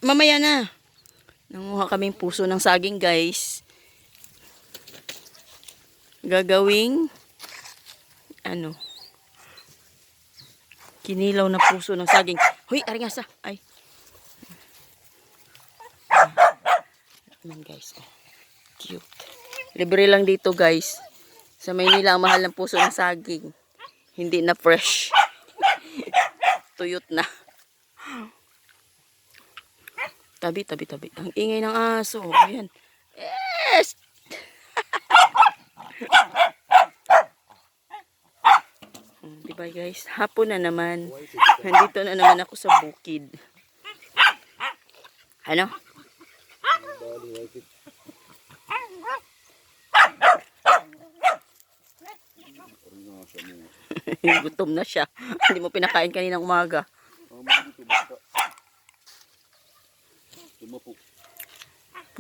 mamaya na. Nanguha kaming puso ng saging, guys. Gagawing ano, kinilaw na puso ng saging. Huy, aringasa. Ay. Ayan, guys. Cute. Libre lang dito, guys. Sa Maynila, ang mahal ng puso ng saging. Hindi na fresh. Tuyot na. Tabi. Ang ingay ng aso. Ayan. Yes! Diba, guys? Hapon na naman. Nandito na naman ako sa bukid. Ano? Gutom na siya. Hindi mo pinakain kaninang umaga.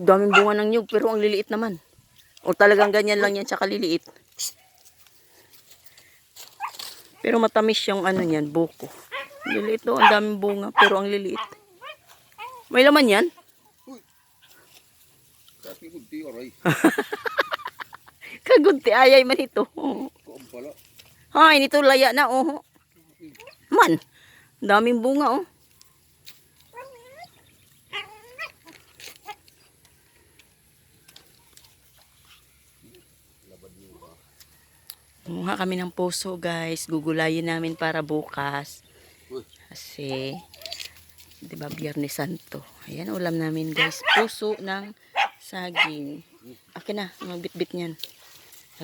Daming bunga ng nyug pero ang liliit naman. O talagang ganyan lang yan tsaka liliit. Pero matamis yung ano yan, buko. Liliit o, ang daming bunga pero ang liliit. May laman yan? Kagunti ayay man ito. Ay, nito laya na oh. Man, daming bunga oh. Kumuha kami ng puso, guys. Gugulayin namin para bukas. Kasi, di ba, Biyernes Santo. Ayan, ulam namin, guys. Puso ng saging. Akin na, magbitbit niyan.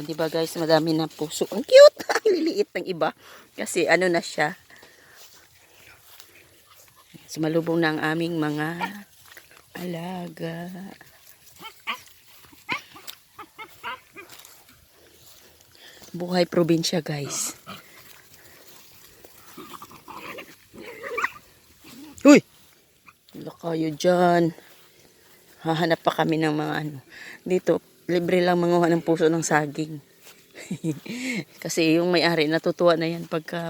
Di ba, guys, madami na puso. Ang cute! Ang liliit ng iba. Kasi, ano na siya. Sumalubong na ang aming mga alaga. Buhay probinsya, guys. Uy! Wala kayo dyan. Hahanap pa kami ng mga ano. Dito, libre lang manguha ng puso ng saging. Kasi yung may-ari natutuwa na yan pagka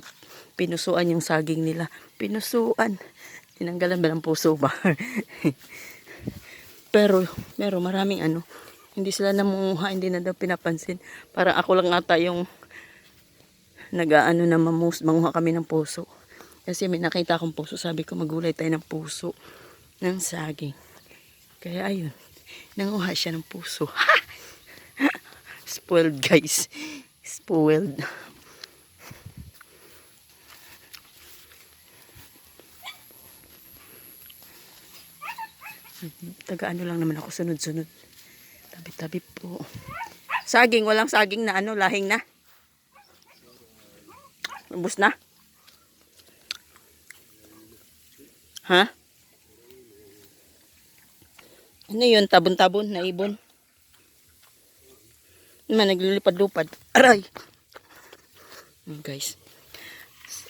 pinusuan yung saging nila. Pinusuan. Tinanggalan ba ng puso ba? pero maraming ano. Hindi sila namunguha, hindi na daw pinapansin. Para ako lang ata yung nag-aano na manguha kami ng puso. Kasi may nakita akong puso, sabi ko magulay tayo ng puso ng saging. Kaya ayun, nanguha siya ng puso. Spoiled, guys. Spoiled. Taga-ano lang naman ako, sunod-sunod. Tabi-tabi po. Saging, walang saging na ano, lahing na. Ubus na. Ha? Ano yun? Tabon-tabon na ibon. Naman, naglilipad-lupad. Aray! Guys,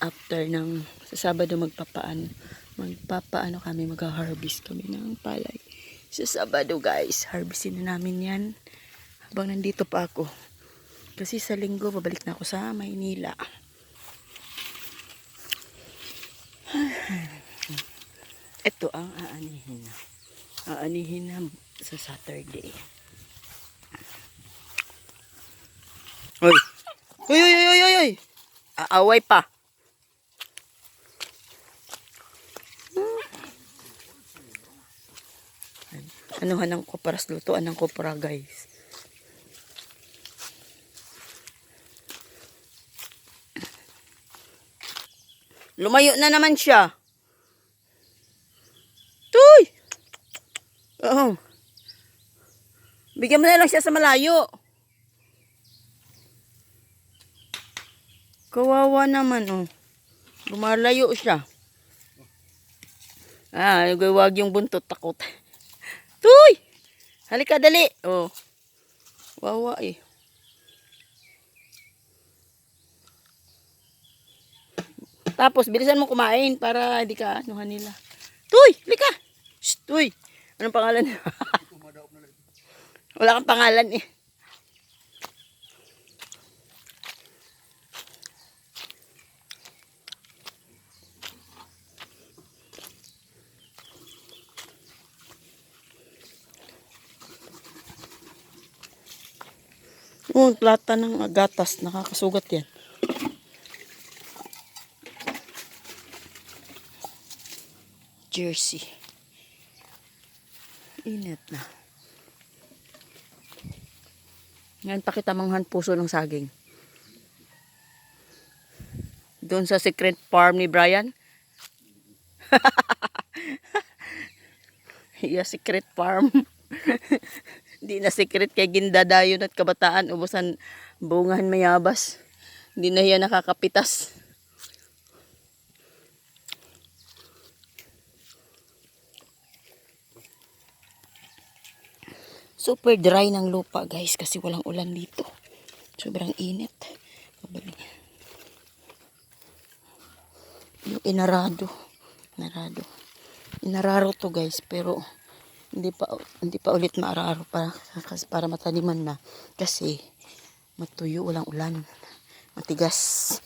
after ng sa Sabado magpapaano kami, mag-harvest kami ng palay. Sa Sabado, guys, harvestin na namin yan habang nandito pa ako. Kasi sa Linggo, babalik na ako sa Maynila. Ito ang aanihin na. Aanihin na sa Saturday. Uy! Uy! Aaway pa. Anuhan ng kopra, lutuan ng kopra, guys. Lumayo na naman siya. Tuy! Oo. Bigyan mo na lang siya sa malayo. Kawawa naman, oh. Lumalayo siya. Wag yung buntot, takot. Tuy! Halika, dali. Oh. Wawa eh. Tapos, bilisan mo kumain para hindi ka anuhan nila. Tuy! Halika! Shh, Tuy! Anong pangalan? Wala kang pangalan eh. Oh, plata ng gatas. Nakakasugat yan. Jersey. Init na. Ngayon pakita manghan puso ng saging. Doon sa secret farm ni Brian. Yeah, secret farm. Hindi na secret kay gindadayon at kabataan. Ubusan bungahan mayabas. Hindi na yan nakakapitas. Super dry ng lupa guys kasi walang ulan dito. Sobrang init. Yung inarado. Inararo to guys pero hindi pa ulit maararo para mataniman na kasi matuyo, walang ulan. Matigas.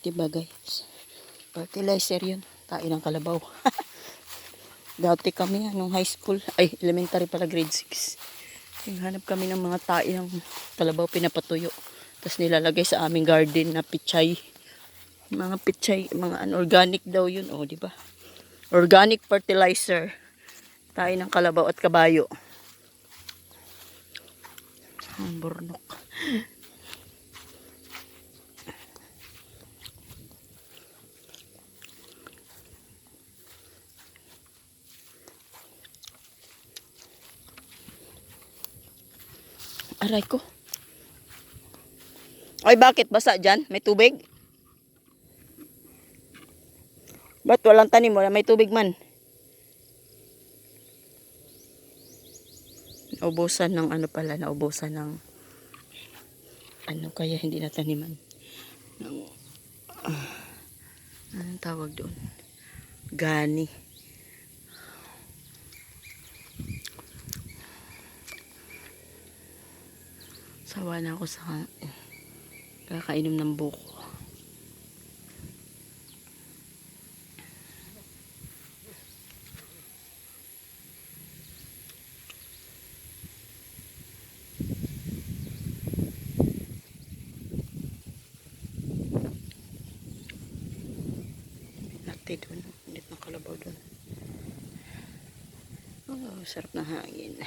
Diba guys? Fertilizer yun. Tayo ng kalabaw. Dati kami nung high school, ay elementary pala grade 6. Hanap kami ng mga tae ng kalabaw pinapatuyo. Tapos nilalagay sa aming garden na pichay. Mga pichay, mga organic daw yun. O, diba? Organic fertilizer. Tae ng kalabaw at kabayo. Ang burnok. Aray ko. Ay, bakit? Basa dyan? May tubig? Ba't walang tanim? Wala may tubig man. Naubusan ng ano pala. Naubusan ng ano kaya hindi nataniman. Ng, anong tawag doon? Gani. Sawa na ako sa kakainom ng buko. Nati doon. Hindi ng kalabaw doon. Oh, sarap ng hangin.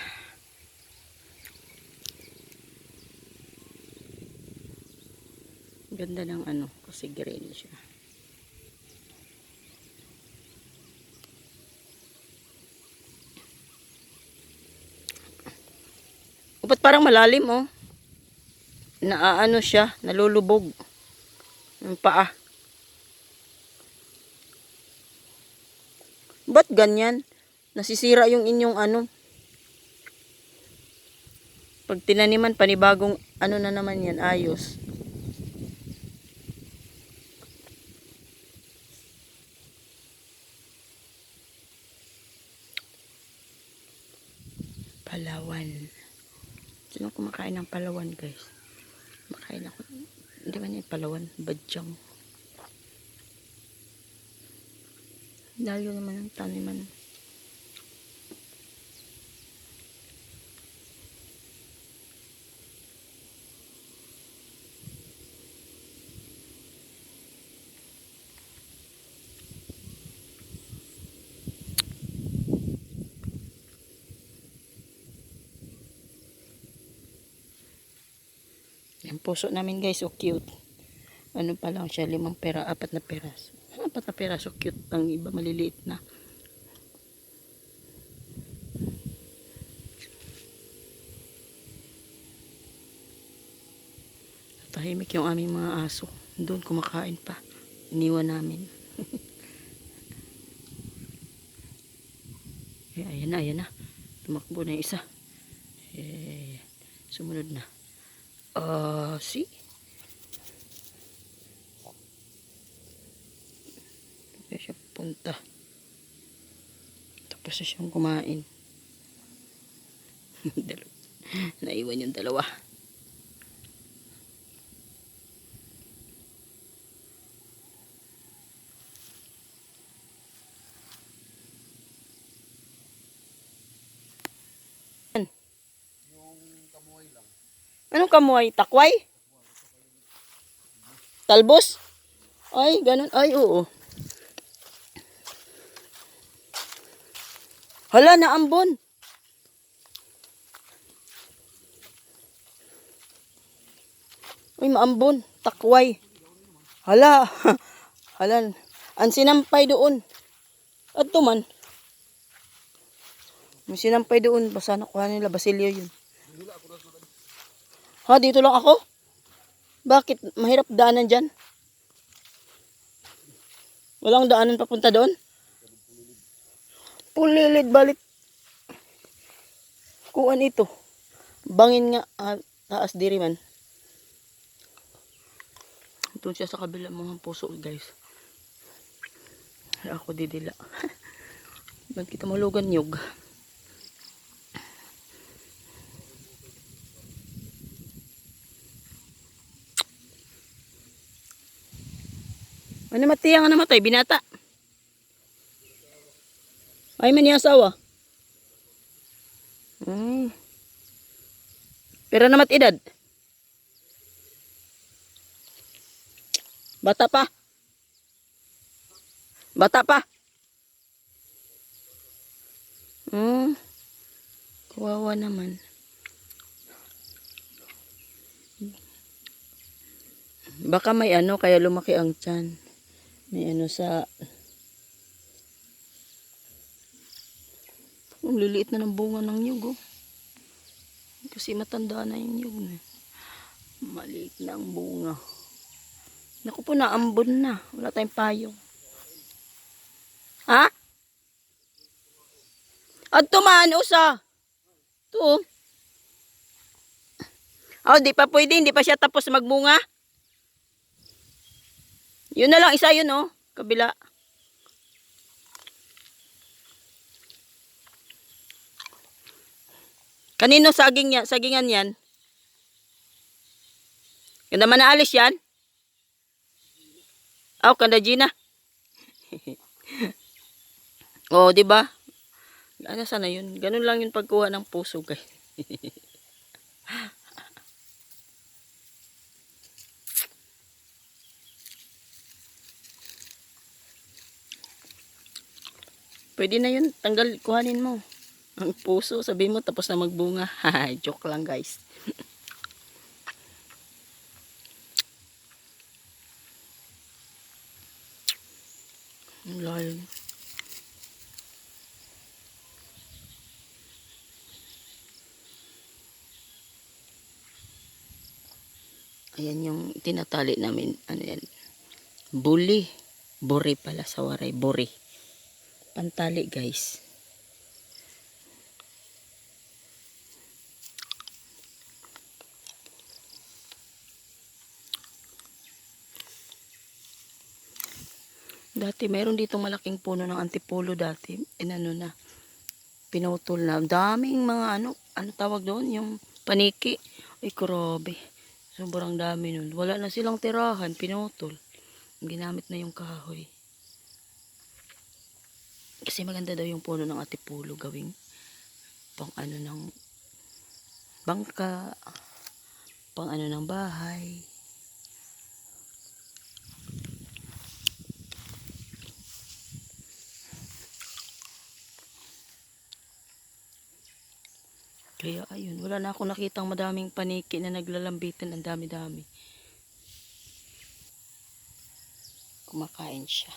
Ganda ng ano, kasi green siya. Ba't parang malalim oh. Naaano siya, nalulubog. Yung paa. Ba't ganyan? Nasisira yung inyong ano. Pag tinaniman, panibagong ano na naman yan, ayos. Palawan. Sino kumakain ng palawan guys? Makain ako. Hindi man yung palawan. Badyang. Layo naman ang taniman. Yung puso namin guys, so cute. Ano pa lang siya, 5 pera, 4 na peraso. 4 na peraso, cute. Ang iba maliliit na. Tahimik yung aming mga aso. Doon kumakain pa. Iniwan namin. Ayan na. Tumakbo na yung isa. Sumunod na. See? Kaya siya punta. Kasi siyang kumain. Naiwan yung dalawa. Anong kamuay? Takway? Talbos? Ay, ganun. Ay, oo. Hala, naambon. Uy, maambon. Takway. Hala. Hala. Ang sinampay doon. At man. May sinampay doon. Basta nakuha nila. Basilio yun. Ha, dito lang ako? Bakit? Mahirap daanan dyan? Walang daanan papunta doon? Pulilid balik. Kuan ito. Bangin nga. Taas diri man. Doon siya sa kabila mga puso guys. Ako didila. Ba't kita malugan nyug? Ano matiyang nga namatay? Binata. Ay man yung asawa. Pero namat edad. Bata pa. Bata pa. Kawawa naman. Baka may ano kaya lumaki ang tiyan. May ano sa... Ang liliit na ng bunga ng nyug oh. Kasi matanda na yung nyug na. Maliit na ang bunga. Naku po, naambon na. Wala tayong payong. Ha? At tumaan usa. Ito. Oh, di pa pwede. Hindi pa siya tapos magbunga. Yun na lang. Isa yun oh. Kabila. Kanino saging yan? Sagingan yan? Kanda man naalis yan? Oh, kanda Gina. Oh, di ba? Ano sana yun? Ganun lang yung pagkuha ng puso, guys. Pwede na yun. Tanggal, kuhanin mo. Ang puso, sabi mo, tapos na magbunga. Joke lang, guys. Ang layo. Ayan yung tinatali namin. Ano yan? Buli. Buri pala sa waray. Buri. Pantali, guys. Dati, mayroon ditong malaking puno ng antipolo dati. Inano na. Pinutol na. Daming mga ano tawag doon? Yung paniki. Ay, grabe. Sobrang dami nun. Wala na silang tirahan. Pinutol. Ginamit na yung kahoy. Kasi maganda daw yung puno ng antipolo gawing pang ano ng bangka. Pang ano ng bahay. Kaya ayun, wala na akong nakitang madaming paniki na naglalambitan. Ang dami-dami. Kumakain siya.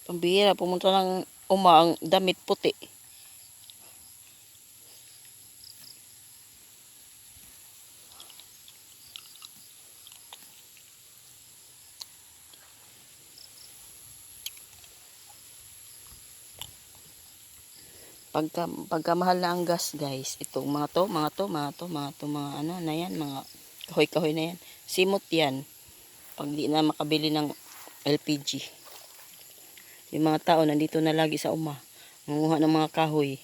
Pambihira, pumunta ng ang damit puti. Pagka mahal na ang gas guys, itong mga ano na yan, mga kahoy-kahoy na yan. Simot yan. Pag di na makabili ng LPG. Yung mga tao nandito na lagi sa manguha ng mga kahoy.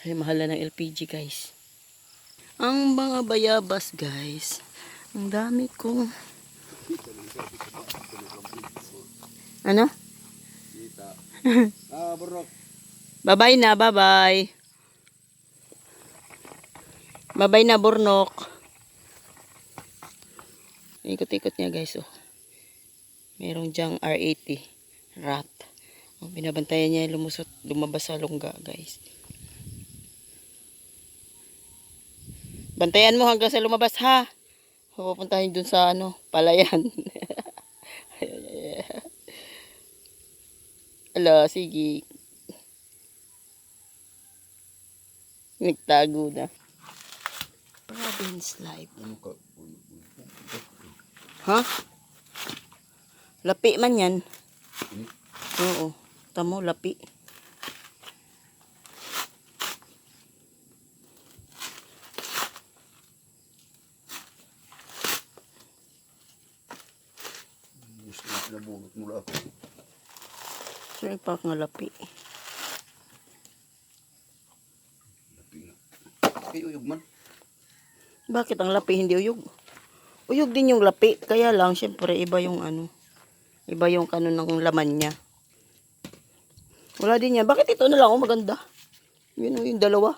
Ay, mahal na ng LPG guys. Ang mga bayabas guys. Ang dami ko. Ano? Burnok. Bye-bye na, bye-bye. Bye-bye na, Burnok. Ikot-ikot niya guys, oh. Merong dyang R80 rat. Oh, binabantayan niya lumabas sa lungga, guys. Bantayan mo hanggang sa lumabas, ha. Pupuntahin dun sa palayan. Ala, sige. Nagtago na. Province life. Ha? Lapi man yan. Oo. Tamo, lapi. Nabunot mula ako. So, ipak nga lapi. Ay, uyog man. Bakit ang lapi hindi uyog? Uyog din yung lapi. Kaya lang, syempre, iba yung iba yung ng laman niya. Wala din yan. Bakit ito na lang? Oh, maganda. Yun yung dalawa.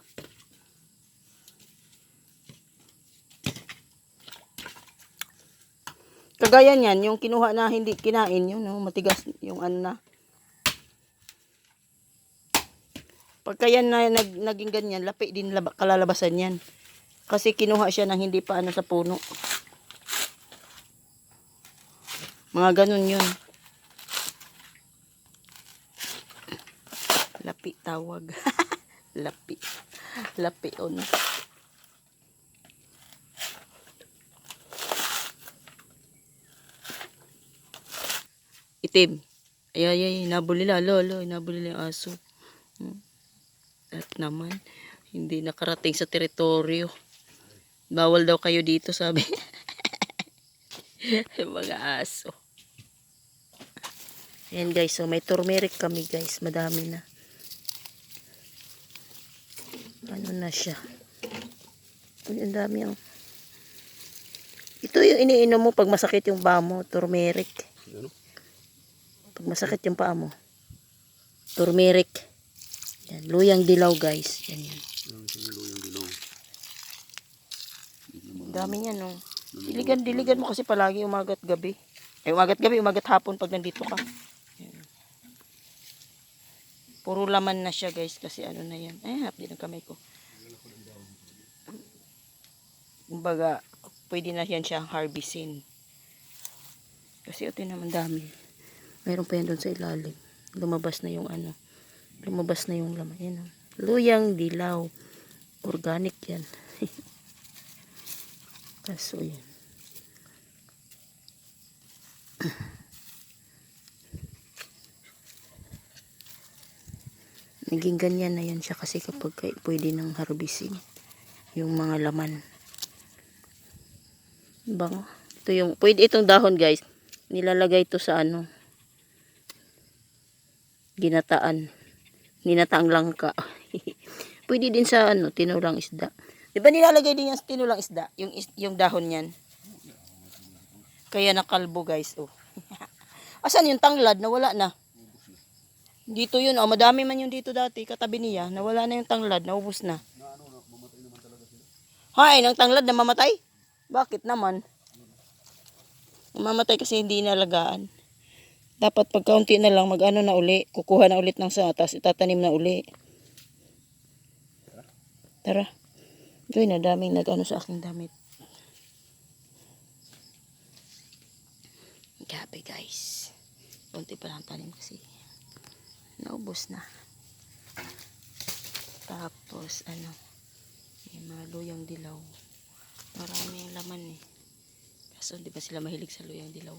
Kagaya niyan, yung kinuha na hindi kinain, yun, matigas yung na. Pagka yan na naging ganyan, lapi din kalalabasan yan. Kasi kinuha siya ng hindi pa sa puno. Mga ganun yun. Lapi tawag. Lapi. Lapi Itim. Ay, nabuli nila. Lolo, nabuli nila yung aso. At naman, hindi nakarating sa teritoryo. Bawal daw kayo dito, sabi. Mga aso. Ayan guys, so may turmeric kami guys. Madami na. Ano na siya. Uy, ang dami ang... Ito yung iniinom mo pag masakit yung paa mo. Turmeric. Ano? Pag masakit yung paa mo. Turmeric. Yan, luyang dilaw guys. Yan. Luyang dilaw. Dami niya no. Diligan mo kasi palagi umagat gabi. Ay umagat gabi, umagat hapon pag nandito ka. Yan. Puro laman na siya guys kasi na yan. Ay, hapdi ng kamay ko. Kumbaga, pwede na yan siyang harvestin. Kasi ito naman dami. Mayroon pa yan doon sa ilalim. Lumabas na yung Lumabas na yung laman. Yan. Luyang dilaw. Organic yan. Kaso yan. Naging ganyan na yan siya kasi kapag pwede nang harvestin yung mga laman. Bango. Ito yung, pwede itong dahon guys. Nilalagay ito sa ginataang langka. Pwede din sa tinulang isda. Di ba nilalagay din yan sa tinulang isda? Yung dahon niyan. Kaya nakalbo guys. Oh. Asan yung tanglad? Nawala na. Dito yun. Oh, madami man yung dito dati. Katabi niya. Nawala na yung tanglad. Naubos na. Hay, ng tanglad na mamatay? Bakit naman? Mamatay kasi hindi inalagaan. Dapat pagkaunti na lang na uli. Kukuha na ulit ng tapos itatanim na uli. Tara. Doy na daming sa aking damit. Gabi guys. Kunti pa lang tanim kasi. Naubos na. Tapos may mga luyang dilaw. Marami yung laman eh. Kaso hindi pa sila mahilig sa luyang dilaw.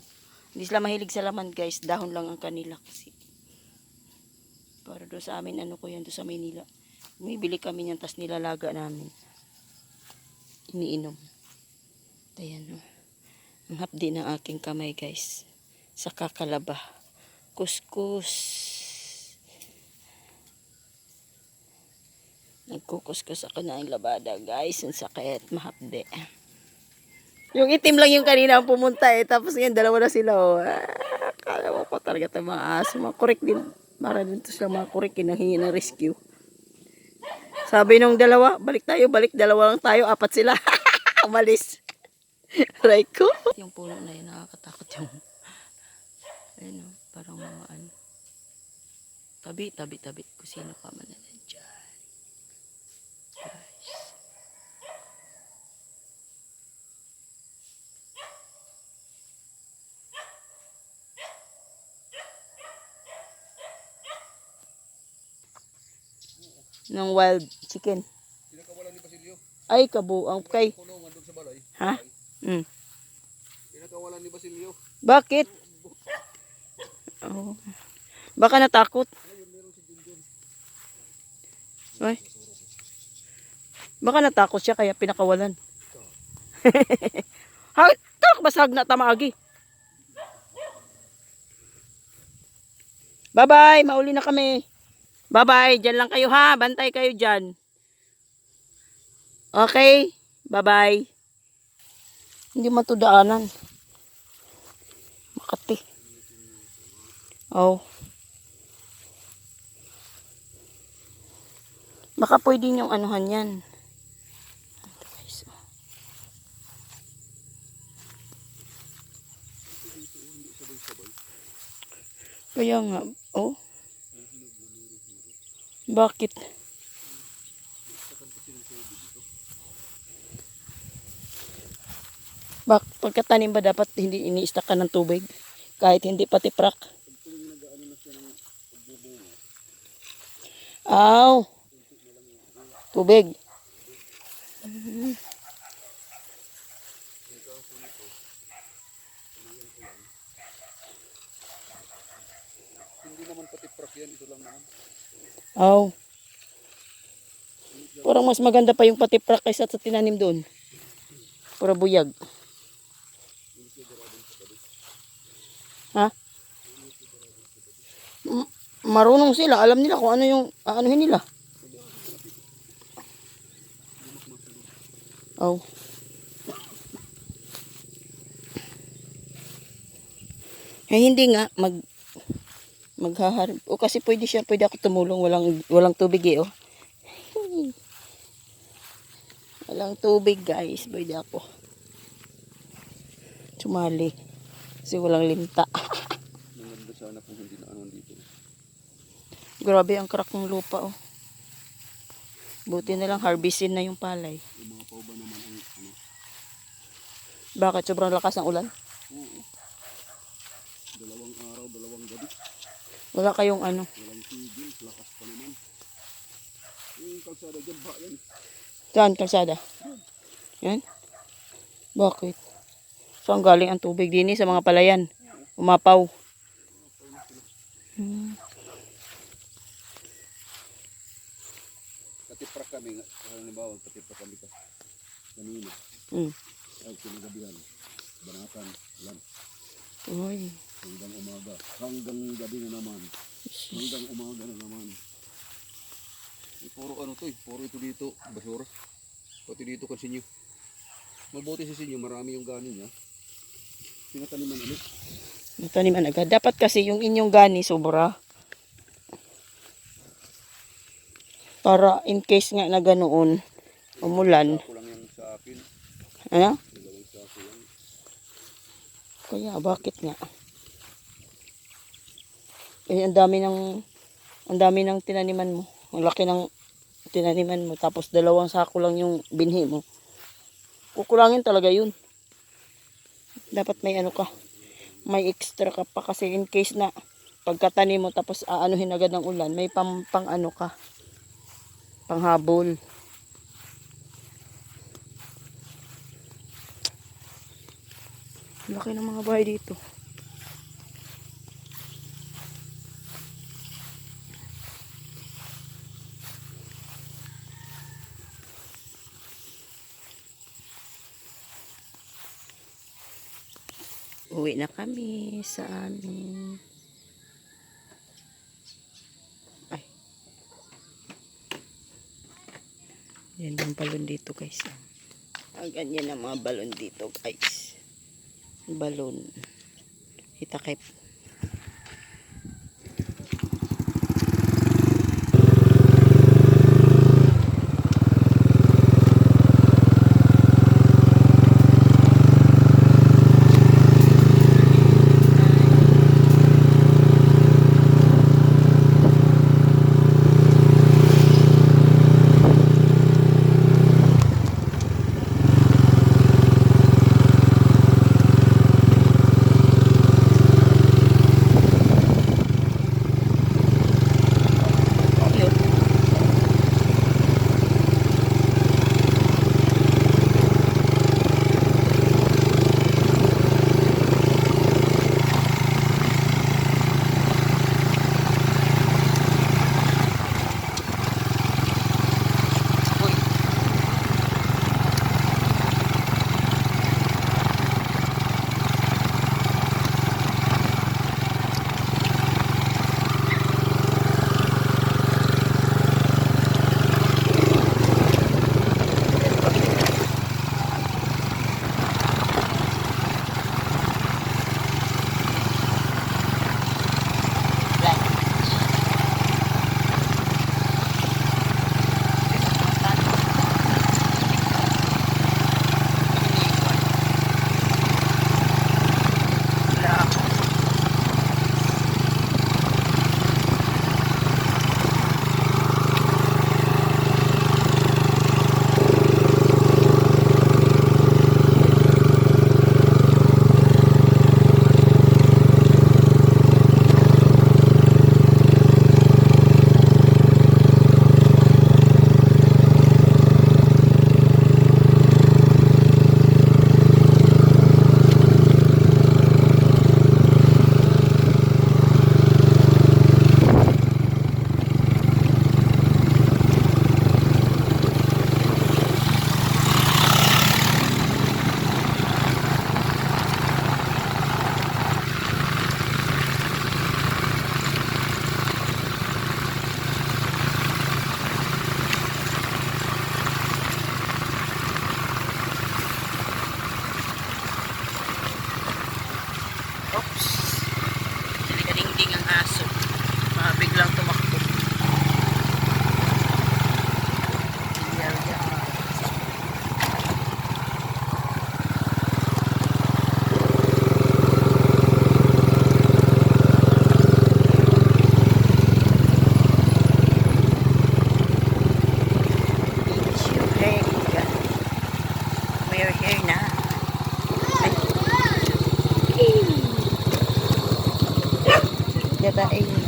Hindi sila mahilig sa laman guys. Dahon lang ang kanila kasi. Para doon sa amin, ano ko yan, doon sa Maynila. Bumibili kami niyan, tas nilalaga namin. Iniinom. Ayan, oh. Ang hapdi ng aking kamay, guys. Sa kakalaba. Kuskus. Nagkukuskus ako na ang labada, guys. Ang sakit, mahapdi. Yung itim lang yung kanina ang pumunta eh. Tapos ngayon, dalawa na sila, oh. Kala mo pa talaga ito mga aso. Mga kurik din. Para din ito sila mga kurik. Hinanghingi ng rescue. Sabi nung dalawa, balik tayo, balik. Dalawa lang tayo, apat sila. Umalis. Aray ko. Yung puno na yun, nakakatakot yung, ayun o, parang mga ano. Tabi. Kung sino pa man na nandyan. Guys. Ng wild chicken. Pinakawalan ni Basilio. Ay, kabuang kay. Kulungan doon sa balay. Ha? Mm. Pinakawalan ni Basilio. Bakit? Oh. Baka natakot. Ay. Baka natakot siya kaya pinakawalan. Hatak basag na tamaagi. Bye-bye, mauli na kami. Bye-bye, diyan lang kayo ha. Bantay kayo diyan. Okay? Bye-bye. Hindi matudaanan. Makati. Oh. Baka pwede yung anuhan yan. Ito guys. Kaya nga. Oh. Bakit? Pagkatanim ba dapat hindi ini-stack ka ng tubig? Kahit hindi pati prak? Aw. Tubig. Hindi naman pati prak yan. Ito lang naman. Aw. Parang mas maganda pa yung pati prak kaysa sa tinanim doon. Pura buyag. Ha? Marunong sila. Alam nila kung ano yung aanuhin nila. Oh. Eh, hindi nga maghaharap. O kasi pwede ako tumulong, walang tubig eh, oh. Walang tubig, guys. Pwede ako sumali. Kasi walang linta. Maganda sana kung hindi na ano dito. Grabe ang crack ng lupa, oh. Buti na lang harvestin na yung palay. Yung mga pauba naman ang ano. Bakit? Sobrang lakas ng ulan? Oo. Dalawang araw, dalawang gabi. Wala kayong ano? Walang tigil, lakas pa naman. Yung kalsada dyan, ba yan? Saan kalsada? Yan? Bakit? Saan galing ang tubig din sa mga palayan? Umapaw. Katiprak kami, halimbawa, katiprak kami ka. Kanina. Ay, kinagabihan. Banatan, yan. Uy. Hanggang umaga. Hanggang gabi na naman. Hanggang umaga na naman. Puro ano to eh. Puro ito dito. Basura. Pati dito kan sinyo. Mabuti sa sinyo. Marami yung ganin niya. Pinataniman ulit. Taniman agad. Dapat kasi yung inyong gani sobra. Para in case nga na ganoon umulan. Ako lang yung sa akin. Ano? Dalawang sako lang. Kaya bakit nga? Eh ang dami ng tinaniman mo. Ang laki ng tinaniman mo tapos 2 sako lang yung binhi mo. Kukulangin talaga yun. Dapat may ano ka. May extra ka pa kasi in case na pagkatanim mo tapos aanuhin agad ng ulan, may pang ano ka. Panghabol. Laki ng mga bahay dito. Uwi na kami sa amin. Ay. Yan yung balon dito guys. Ang ganyan ang mga balon dito guys. Balon. Itakip. Oops. Ding ang aso. Biglang tumakbo. We're here na. Diba